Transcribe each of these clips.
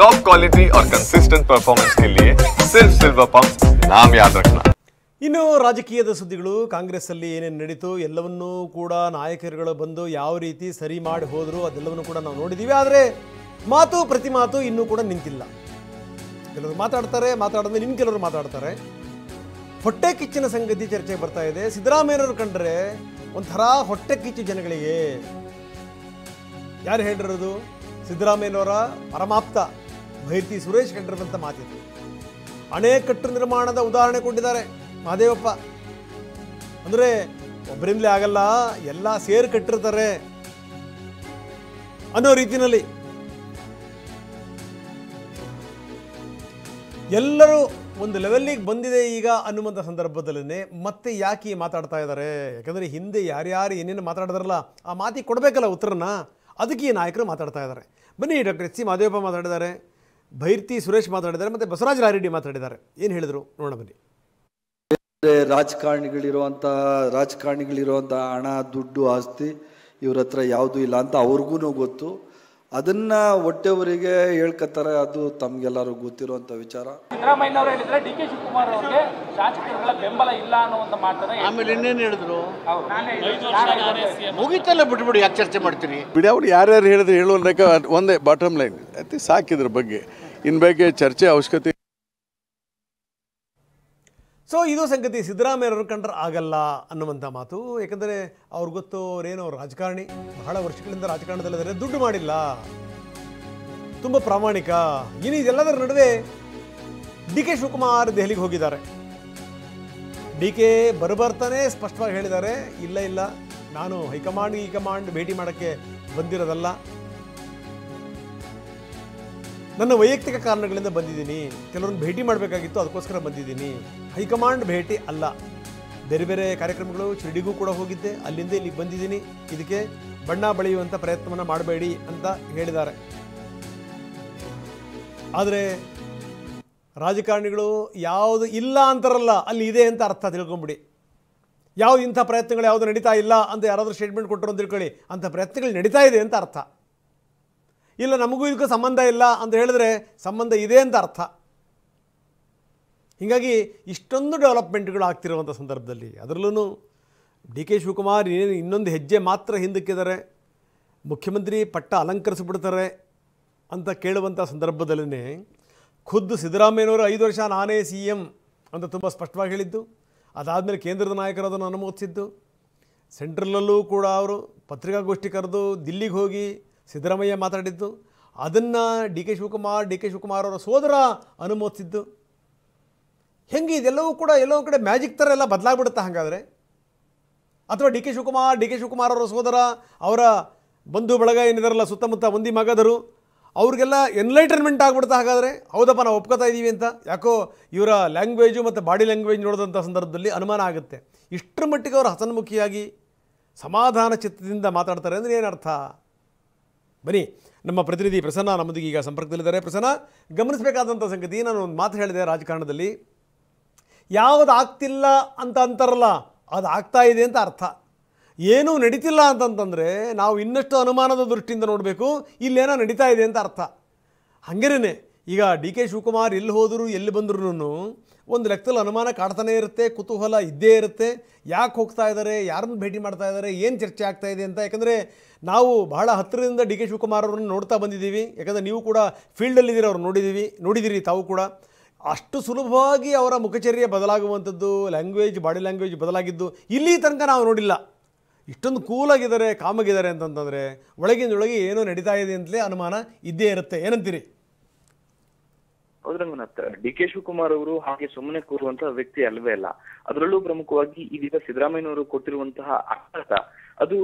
Top quality और consistent performance के लिए सिर्फ सिल्वर पंप नाम याद रखना। ಇನ್ನು ರಾಜಕೀಯದ ಸುದ್ದಿಗಳು ಕಾಂಗ್ರೆಸ್ ಅಲ್ಲಿ ಏನೇನು ನಡೀತು ಎಲ್ಲವನ್ನೂ ಕೂಡ ನಾಯಕರುಗಳು ಬಂದು ಯಾವ ರೀತಿ ಸರಿ ಮಾಡಿ ಹೋದ್ರು ಅದೆಲ್ಲವನ್ನೂ ಕೂಡ ನಾವು ನೋಡಿದೀವಿ. ಆದರೆ ಮಾತು ಪ್ರತಿ ಮಾತು ಇನ್ನೂ ಕೂಡ ನಿಂತಿಲ್ಲ. ಕೆಲವರು ಮಾತಾಡಿದ್ರೆ ಇನ್ನು ಕೆಲವರು ಮಾತಾಡ್ತಾರೆ. ಹೊಟ್ಟೆ ಕಿಚ್ಚಿನ ಸಂಗತಿ ಚರ್ಚೆಗೆ ಬರ್ತಾ ಇದೆ. ಸಿದ್ದರಾಮಯ್ಯನವರು ಕಂಡ್ರೆ ಒಂಥರ ಹೊಟ್ಟೆ ಕಿಚ್ಚು ಜನಗಳಿಗೆ. ಯಾರು ಹೇಳಿರೋದು? ಸಿದ್ದರಾಮಯ್ಯನವರ ಪರಮಾಪ್ತ ಭೈರತಿ ಸುರೇಶ್ ಹೇಳಿರುವಂಥ ಮಾತಿದೆ. ಅಣೆಕಟ್ಟು ನಿರ್ಮಾಣದ ಉದಾಹರಣೆ ಕೊಟ್ಟಿದ್ದಾರೆ ಮಹದೇವಪ್ಪ. ಅಂದರೆ ಒಬ್ಬರಿಂದಲೇ ಆಗಲ್ಲ, ಎಲ್ಲ ಸೇರಿ ಕಟ್ಟಿರ್ತಾರೆ ಅನ್ನೋ ರೀತಿಯಲ್ಲಿ ಎಲ್ಲರೂ ಒಂದು ಲೆವೆಲ್ಲಿಗೆ ಬಂದಿದೆ ಈಗ ಅನ್ನುವಂಥ ಸಂದರ್ಭದಲ್ಲೇ ಮತ್ತೆ ಯಾಕೆ ಮಾತಾಡ್ತಾ ಇದ್ದಾರೆ? ಯಾಕಂದರೆ ಹಿಂದೆ ಯಾರ್ಯಾರು ಏನೇನು ಮಾತಾಡಿದಾರಲ್ಲ ಆ ಮಾತಿಗೆ ಕೊಡಬೇಕಲ್ಲ ಉತ್ತರನ, ಅದಕ್ಕೆ ಈ ನಾಯಕರು ಮಾತಾಡ್ತಾ ಇದ್ದಾರೆ. ಬನ್ನಿ, ಡಾಕ್ಟರ್ ಎಚ್ ಸಿ ಮಹದೇವಪ್ಪ ಮಾತಾಡಿದ್ದಾರೆ, ಭೈರತಿ ಸುರೇಶ್ ಮಾತಾಡಿದ್ದಾರೆ, ಮತ್ತು ಬಸವರಾಜ ರಾಯರೆಡ್ಡಿ ಮಾತಾಡಿದ್ದಾರೆ. ಏನು ಹೇಳಿದರು ನೋಡೋಣ ಬನ್ನಿ. ರಾಜಕಾರಣಿಗಳಿರುವಂಥ ಹಣ, ದುಡ್ಡು, ಆಸ್ತಿ ಇವ್ರ ಹತ್ರ ಯಾವುದೂ ಇಲ್ಲ ಅಂತ ಅವ್ರಿಗೂ ಗೊತ್ತು. ಅದನ್ನ ಹೊಟ್ಟೆವರಿಗೆ ಹೇಳ್ಕೊತಾರೆ, ಅದು ತಮ್ಗೆಲ್ಲರೂ ಗೊತ್ತಿರುವಂಥ ವಿಚಾರ. ಸಿದ್ದರಾಮಯ್ಯನವರು ಹೇಳಿದ್ರೆ ಡಿ ಕೆ ಶಿವಕುಮಾರ್ ಅವರಿಗೆ ಶಾಸಕರುಗಳ ಬೆಂಬಲ ಇಲ್ಲ ಅನ್ನುವಂತ ಮಾತನ್ನ ಆಮೇಲೆ ಇನ್ನೇನು ಹೇಳಿದ್ರು? ಮುಗಿತಲ್ಲ, ಬಿಟ್ಬಿಡಿ, ಯಾಕೆ ಚರ್ಚೆ ಮಾಡ್ತೀರಿ? ಬಿಡಿ, ಅವ್ರು ಯಾರ್ಯಾರು ಹೇಳಿದ್ರೆ ಹೇಳುವಂತ ಒಂದೇ ಬಾಟಮ್ ಲೈನ್ ಅತಿ ಸಾಕಿದ್ರ ಬಗ್ಗೆ ಇನ್ನು ಬಗ್ಗೆ ಚರ್ಚೆ ಅವಶ್ಯಕತೆ. ಸೊ ಇದು ಸಂಗತಿ. ಸಿದ್ದರಾಮಯ್ಯವರು ಕಂಡ್ರೆ ಆಗಲ್ಲ ಅನ್ನುವಂಥ ಮಾತು. ಯಾಕಂದರೆ ಅವ್ರಿಗೆ ಗೊತ್ತು, ಅವರೇನೋ ರಾಜಕಾರಣಿ, ಬಹಳ ವರ್ಷಗಳಿಂದ ರಾಜಕಾರಣದಲ್ಲಿದ್ದಾರೆ, ದುಡ್ಡು ಮಾಡಿಲ್ಲ, ತುಂಬ ಪ್ರಾಮಾಣಿಕ. ಇನ್ನು ಇದೆಲ್ಲದರ ನಡುವೆ ಡಿ ಕೆ ಶಿವಕುಮಾರ್ ದೆಹಲಿಗೆ ಹೋಗಿದ್ದಾರೆ. ಡಿ ಕೆ ಬರ್ತಾನೆ ಸ್ಪಷ್ಟವಾಗಿ ಹೇಳಿದ್ದಾರೆ, ಇಲ್ಲ ನಾನು ಹೈಕಮಾಂಡ್ ಭೇಟಿ ಮಾಡೋಕ್ಕೆ ಬಂದಿರೋದಲ್ಲ, ನನ್ನ ವೈಯಕ್ತಿಕ ಕಾರಣಗಳಿಂದ ಬಂದಿದ್ದೀನಿ, ಕೆಲವರನ್ನು ಭೇಟಿ ಮಾಡಬೇಕಾಗಿತ್ತು, ಅದಕ್ಕೋಸ್ಕರ ಬಂದಿದ್ದೀನಿ, ಹೈಕಮಾಂಡ್ ಭೇಟಿ ಅಲ್ಲ. ಬೇರೆ ಬೇರೆ ಕಾರ್ಯಕ್ರಮಗಳು ಶಿರ್ಡಿಗೂ ಕೂಡ ಹೋಗಿದ್ದೆ, ಅಲ್ಲಿಂದ ಇಲ್ಲಿಗೆ ಬಂದಿದ್ದೀನಿ, ಇದಕ್ಕೆ ಬಣ್ಣ ಬಳಿಯುವಂಥ ಪ್ರಯತ್ನವನ್ನು ಮಾಡಬೇಡಿ ಅಂತ ಹೇಳಿದ್ದಾರೆ. ಆದರೆ ರಾಜಕಾರಣಿಗಳು ಯಾವುದು ಇಲ್ಲ ಅಂತಾರಲ್ಲ, ಅಲ್ಲಿ ಇದೆ ಅಂತ ಅರ್ಥ ತಿಳ್ಕೊಂಬಿಡಿ. ಯಾವುದು ಇಂಥ ಪ್ರಯತ್ನಗಳು ಯಾವುದು ನಡೀತಾ ಇಲ್ಲ ಅಂತ ಯಾರಾದರೂ ಸ್ಟೇಟ್ಮೆಂಟ್ ಕೊಟ್ಟರು ಅಂತ ತಿಳ್ಕೊಳ್ಳಿ, ಅಂಥ ಪ್ರಯತ್ನಗಳು ನಡೀತಾ ಇದೆ ಅಂತ ಅರ್ಥ. ಇಲ್ಲ, ನಮಗೂ ಇದಕ್ಕೂ ಸಂಬಂಧ ಇಲ್ಲ ಅಂತ ಹೇಳಿದ್ರೆ ಸಂಬಂಧ ಇದೆ ಅಂತ ಅರ್ಥ. ಹೀಗಾಗಿ ಇಷ್ಟೊಂದು ಡೆವಲಪ್ಮೆಂಟ್ಗಳು ಆಗ್ತಿರುವಂಥ ಸಂದರ್ಭದಲ್ಲಿ ಅದರಲ್ಲೂ ಡಿ ಕೆ ಶಿವಕುಮಾರ್ ಇನ್ನೊಂದು ಹೆಜ್ಜೆ ಮಾತ್ರ ಹಿಂದಕ್ಕಿದ್ದಾರೆ, ಮುಖ್ಯಮಂತ್ರಿ ಪಟ್ಟ ಅಲಂಕರಿಸಿಬಿಡ್ತಾರೆ ಅಂತ ಕೇಳುವಂಥ ಸಂದರ್ಭದಲ್ಲೇ ಖುದ್ದು ಸಿದ್ದರಾಮಯ್ಯನವರು 5 ವರ್ಷ ನಾನೇ CM ಅಂತ ತುಂಬ ಸ್ಪಷ್ಟವಾಗಿ ಹೇಳಿದ್ದು. ಅದಾದಮೇಲೆ ಕೇಂದ್ರದ ನಾಯಕರು ಅದನ್ನು ಅನುಮೋದಿಸಿದ್ದು. ಸೆಂಟ್ರಲ್ಲೂ ಕೂಡ ಅವರು ಪತ್ರಿಕಾಗೋಷ್ಠಿ ಕರೆದು ದಿಲ್ಲಿಗೆ ಹೋಗಿ ಸಿದ್ದರಾಮಯ್ಯ ಮಾತಾಡಿದ್ದು, ಅದನ್ನು ಡಿ ಕೆ ಶಿವಕುಮಾರ್ ಅವರ ಸೋದರ ಅನುಮೋದಿಸಿದ್ದು. ಹೆಂಗೆ ಇದೆಲ್ಲವೂ ಕೂಡ ಎಲ್ಲೋ ಕಡೆ ಮ್ಯಾಜಿಕ್ ಥರ ಎಲ್ಲ ಬದಲಾಗ್ಬಿಡುತ್ತಾ ಹಾಗಾದರೆ? ಅಥವಾ ಡಿ ಕೆ ಶಿವಕುಮಾರ್ ಅವರ ಸೋದರ, ಅವರ ಬಂಧು ಬಳಗ ಏನಿದಾರಲ್ಲ ಸುತ್ತಮುತ್ತ ಒಂದಿ ಮಗದರು, ಅವ್ರಿಗೆಲ್ಲ ಎನ್ಲೈಟನ್ಮೆಂಟ್ ಆಗಿಬಿಡ್ತಾ ಹಾಗಾದರೆ? ಹೌದಪ್ಪ, ನಾವು ಒಪ್ಕೋತಾ ಇದ್ದೀವಿ ಅಂತ. ಯಾಕೋ ಇವರ ಲ್ಯಾಂಗ್ವೇಜು ಮತ್ತು ಬಾಡಿ ಲ್ಯಾಂಗ್ವೇಜ್ ನೋಡಿದಂಥ ಸಂದರ್ಭದಲ್ಲಿ ಅನುಮಾನ ಆಗುತ್ತೆ. ಇಷ್ಟರ ಮಟ್ಟಿಗೆ ಅವರು ಹಸನ್ಮುಖಿಯಾಗಿ ಸಮಾಧಾನ ಚಿತ್ತದಿಂದ ಮಾತಾಡ್ತಾರೆ ಅಂದರೆ ಏನರ್ಥ? ಬನ್ನಿ, ನಮ್ಮ ಪ್ರತಿನಿಧಿ ಪ್ರಸನ್ನ ನಮ್ಮದಿಗೆ ಈಗ ಸಂಪರ್ಕದಲ್ಲಿದ್ದಾರೆ. ಪ್ರಸನ್ನ, ಗಮನಿಸಬೇಕಾದಂಥ ಸಂಗತಿ, ನಾನು ಒಂದು ಮಾತು ಹೇಳಿದೆ, ರಾಜಕಾರಣದಲ್ಲಿ ಯಾವುದು ಆಗ್ತಿಲ್ಲ ಅಂತ ಅಂತಾರಲ್ಲ, ಅದು ಆಗ್ತಾ ಇದೆ ಅಂತ ಅರ್ಥ. ಏನೂ ನಡೀತಿಲ್ಲ ಅಂತಂತಂದರೆ ನಾವು ಇನ್ನಷ್ಟು ಅನುಮಾನದ ದೃಷ್ಟಿಯಿಂದ ನೋಡಬೇಕು, ಇಲ್ಲೇನೋ ನಡೀತಾ ಇದೆ ಅಂತ ಅರ್ಥ. ಹಾಗೇನೇ ಈಗ ಡಿ ಕೆ ಶಿವಕುಮಾರ್ ಎಲ್ಲಿ ಹೋದರೂ ಎಲ್ಲಿ ಬಂದ್ರೂ ಒಂದು ಲೆಕ್ಕದಲ್ಲಿ ಅನುಮಾನ ಕಾಡ್ತಾನೆ ಇರುತ್ತೆ, ಕುತೂಹಲ ಇದ್ದೇ ಇರುತ್ತೆ. ಯಾಕೆ ಹೋಗ್ತಾ ಇದ್ದಾರೆ, ಯಾರನ್ನು ಭೇಟಿ ಮಾಡ್ತಾ ಇದ್ದಾರೆ, ಏನು ಚರ್ಚೆ ಆಗ್ತಾ ಇದೆ ಅಂತ. ಯಾಕಂದರೆ ನಾವು ಬಹಳ ಹತ್ತಿರದಿಂದ ಡಿ ಕೆ ಶಿವಕುಮಾರ್ ಅವರನ್ನು ನೋಡ್ತಾ ಬಂದಿದ್ದೀವಿ. ಯಾಕಂದರೆ ನೀವು ಕೂಡ ಫೀಲ್ಡಲ್ಲಿದ್ದೀರಿ, ಅವ್ರು ನೋಡಿದ್ದೀರಿ ತಾವು ಕೂಡ. ಅಷ್ಟು ಸುಲಭವಾಗಿ ಅವರ ಮುಖಚರ್ಯೆ ಬದಲಾಗುವಂಥದ್ದು, ಬಾಡಿ ಲ್ಯಾಂಗ್ವೇಜ್ ಬದಲಾಗಿದ್ದು ಇಲ್ಲಿ ತನಕ ನಾವು ನೋಡಿಲ್ಲ. ಇಷ್ಟೊಂದು ಕೂಲಾಗಿದ್ದಾರೆ, ಕಾಮಾಗಿದ್ದಾರೆ ಅಂತಂತಂದರೆ ಒಳಗಿಂದೊಳಗೆ ಏನೋ ನಡೀತಾ ಇದೆ ಅಂತಲೇ ಅನುಮಾನ ಇದ್ದೇ ಇರುತ್ತೆ. ಏನಂತೀರಿ? ಹೌದ್ರಂಗನಾಥ್, ಡಿ ಕೆ ಶಿವಕುಮಾರ್ ಅವರು ಹಾಗೆ ಸುಮ್ಮನೆ ಕೂರುವಂತಹ ವ್ಯಕ್ತಿ ಅಲ್ವೇ ಅಲ್ಲ. ಅದರಲ್ಲೂ ಪ್ರಮುಖವಾಗಿ ಇದೀಗ ಸಿದ್ದರಾಮಯ್ಯನವರು ಕೊಟ್ಟಿರುವಂತಹ ಆಘಾತ, ಅದು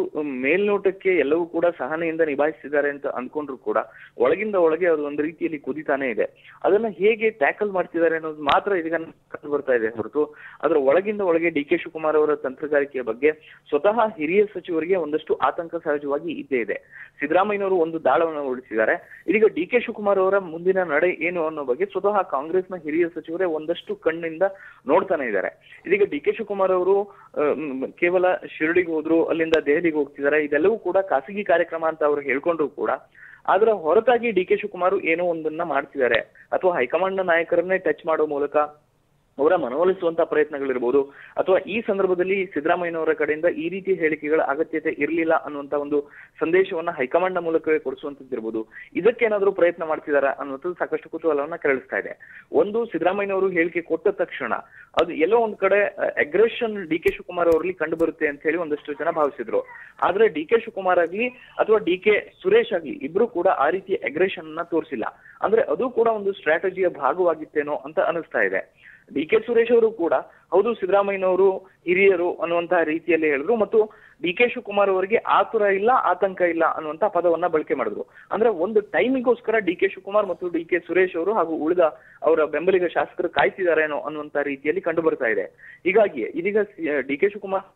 ಮೇಲ್ನೋಟಕ್ಕೆ ಎಲ್ಲವೂ ಕೂಡ ಸಹನೆಯಿಂದ ನಿಭಾಯಿಸಿದ್ದಾರೆ ಅಂತ ಅಂದ್ಕೊಂಡ್ರು ಕೂಡ ಒಳಗಿಂದ ಒಳಗೆ ಅದು ಒಂದು ರೀತಿಯಲ್ಲಿ ಕುದಿತಾನೆ ಇದೆ. ಅದನ್ನ ಹೇಗೆ ಟ್ಯಾಕಲ್ ಮಾಡ್ತಿದ್ದಾರೆ ಅನ್ನೋದು ಮಾತ್ರ ಇದೀಗ ಕಂಡು ಬರ್ತಾ ಇದೆ ಹೊರತು ಅದರ ಒಳಗಿಂದ ಒಳಗೆ ಡಿ ಕೆ ಶಿವಕುಮಾರ್ ಅವರ ತಂತ್ರಗಾರಿಕೆಯ ಬಗ್ಗೆ ಸ್ವತಃ ಹಿರಿಯ ಸಚಿವರಿಗೆ ಒಂದಷ್ಟು ಆತಂಕ ಸಹಜವಾಗಿ ಇದ್ದೇ ಇದೆ. ಸಿದ್ದರಾಮಯ್ಯನವರು ಒಂದು ದಾಳವನ್ನು ಹೊರಡಿಸಿದ್ದಾರೆ. ಇದೀಗ ಡಿ ಕೆ ಶಿವಕುಮಾರ್ ಅವರ ಮುಂದಿನ ನಡೆ ಏನು ಅನ್ನೋ ಬಗ್ಗೆ ಸ್ವತಃ ಕಾಂಗ್ರೆಸ್ನ ಹಿರಿಯ ಸಚಿವರೇ ಒಂದಷ್ಟು ಕಣ್ಣಿಂದ ನೋಡ್ತಾನೆ ಇದ್ದಾರೆ. ಇದೀಗ ಡಿ ಕೆ ಶಿವಕುಮಾರ್ ಅವರು ಕೇವಲ ಶಿರಡಿಗೆ ಹೋದ್ರು, ಅಲ್ಲಿಂದ ದೆಹಲಿಗೆ ಹೋಗ್ತಿದ್ದಾರೆ. ಇದೆಲ್ಲವೂ ಕೂಡ ಖಾಸಗಿ ಕಾರ್ಯಕ್ರಮ ಅಂತ ಅವರು ಹೇಳ್ಕೊಂಡ್ರು ಕೂಡ ಅದರ ಹೊರತಾಗಿ ಡಿ ಕೆ ಶಿವಕುಮಾರ್ ಏನೋ ಒಂದನ್ನ ಮಾಡ್ತಿದ್ದಾರೆ ಅಥವಾ ಹೈಕಮಾಂಡ್ ನಾಯಕರನ್ನೇ ಟಚ್ ಮಾಡೋ ಮೂಲಕ ಅವರ ಮನವೊಲಿಸುವಂತ ಪ್ರಯತ್ನಗಳಿರ್ಬೋದು, ಅಥವಾ ಈ ಸಂದರ್ಭದಲ್ಲಿ ಸಿದ್ದರಾಮಯ್ಯನವರ ಕಡೆಯಿಂದ ಈ ರೀತಿ ಹೇಳಿಕೆಗಳ ಅಗತ್ಯತೆ ಇರಲಿಲ್ಲ ಅನ್ನುವಂತ ಒಂದು ಸಂದೇಶವನ್ನ ಹೈಕಮಾಂಡ್ ಮೂಲಕವೇ ಕೊಡಿಸುವಂತದ್ದಿರ್ಬೋದು. ಇದಕ್ಕೇನಾದ್ರೂ ಪ್ರಯತ್ನ ಮಾಡ್ತಿದಾರ ಅನ್ನುವಂಥದ್ದು ಸಾಕಷ್ಟು ಕುತೂಹಲವನ್ನ ಕೆರಳಿಸ್ತಾ ಇದೆ. ಒಂದು, ಸಿದ್ದರಾಮಯ್ಯನವರು ಹೇಳಿಕೆ ಕೊಟ್ಟ ತಕ್ಷಣ ಅದು ಎಲ್ಲೋ ಒಂದ್ ಕಡೆ ಅಗ್ರೆಷನ್ ಡಿ ಕೆ ಶಿವಕುಮಾರ್ ಅವರಲ್ಲಿ ಕಂಡು ಬರುತ್ತೆ ಅಂತ ಹೇಳಿ ಒಂದಷ್ಟು ಜನ ಭಾವಿಸಿದ್ರು. ಆದ್ರೆ ಡಿ ಕೆ ಶಿವಕುಮಾರ್ ಆಗ್ಲಿ ಅಥವಾ ಡಿ ಕೆ ಸುರೇಶ್ ಆಗ್ಲಿ ಇಬ್ರು ಕೂಡ ಆ ರೀತಿಯ ಅಗ್ರೆಷನ್ ಅನ್ನ ತೋರಿಸಿಲ್ಲ. ಅಂದ್ರೆ ಅದು ಕೂಡ ಒಂದು ಸ್ಟ್ರಾಟಜಿಯ ಭಾಗವಾಗಿತ್ತೇನೋ ಅಂತ ಅನಿಸ್ತಾ ಇದೆ. ಡಿ ಕೆ ಸುರೇಶ್ ಅವರು ಕೂಡ ಹೌದು ಸಿದ್ದರಾಮಯ್ಯನವರು ಹಿರಿಯರು ಅನ್ನುವಂತಹ ರೀತಿಯಲ್ಲಿ ಹೇಳಿದ್ರು, ಮತ್ತು ಡಿ ಕೆ ಶಿವಕುಮಾರ್ ಅವರಿಗೆ ಆತುರ ಇಲ್ಲ, ಆತಂಕ ಇಲ್ಲ ಅನ್ನುವಂತ ಪದವನ್ನ ಬಳಕೆ ಮಾಡಿದ್ರು. ಅಂದ್ರೆ ಒಂದು ಟೈಮಿಗೋಸ್ಕರ ಡಿ ಕೆ ಶಿವಕುಮಾರ್ ಮತ್ತು ಡಿ ಕೆ ಸುರೇಶ್ ಅವರು ಹಾಗೂ ಉಳಿದ ಅವರ ಬೆಂಬಲಿಗ ಶಾಸಕರು ಕಾಯ್ತಿದಾರೇನೋ ಅನ್ನುವಂತ ರೀತಿಯಲ್ಲಿ ಕಂಡು ಬರ್ತಾ ಇದೆ. ಹೀಗಾಗಿ ಇದೀಗ ಡಿ ಕೆ ಶಿವಕುಮಾರ್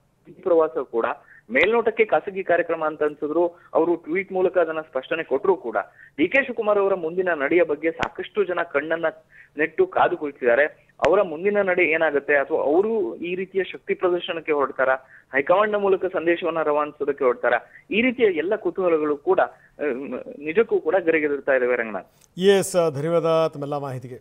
ಪ್ರವಾಸ ಕೂಡ ಮೇಲ್ನೋಟಕ್ಕೆ ಖಾಸಗಿ ಕಾರ್ಯಕ್ರಮ ಅಂತ ಅನ್ಸಿದ್ರು. ಅವರು ಟ್ವೀಟ್ ಮೂಲಕ ಅದನ್ನ ಸ್ಪಷ್ಟನೆ ಕೊಟ್ಟರು ಕೂಡ ಡಿ ಕೆ ಶಿವಕುಮಾರ್ ಅವರ ಮುಂದಿನ ನಡೆಯ ಬಗ್ಗೆ ಸಾಕಷ್ಟು ಜನ ಕಣ್ಣನ್ನ ನೆಟ್ಟು ಕಾದು ಕುಳಿತಿದ್ದಾರೆ. ಅವರ ಮುಂದಿನ ನಡೆ ಏನಾಗುತ್ತೆ, ಅಥವಾ ಅವರು ಈ ರೀತಿಯ ಶಕ್ತಿ ಪ್ರದರ್ಶನಕ್ಕೆ ಹೊರಡ್ತಾರ, ಹೈಕಮಾಂಡ್ ಮೂಲಕ ಸಂದೇಶವನ್ನ ರವಾನಿಸೋದಕ್ಕೆ ಹೊರಡ್ತಾರ, ಈ ರೀತಿಯ ಎಲ್ಲ ಕುತೂಹಲಗಳು ಕೂಡ ನಿಜಕ್ಕೂ ಕೂಡ ಗರಿಗೆದರ್ತಾ ಇದಾವೆ ರಂಗನಾಥ್. ಎಸ್, ಧನ್ಯವಾದ ತಮ್ಮೆಲ್ಲ ಮಾಹಿತಿಗೆ.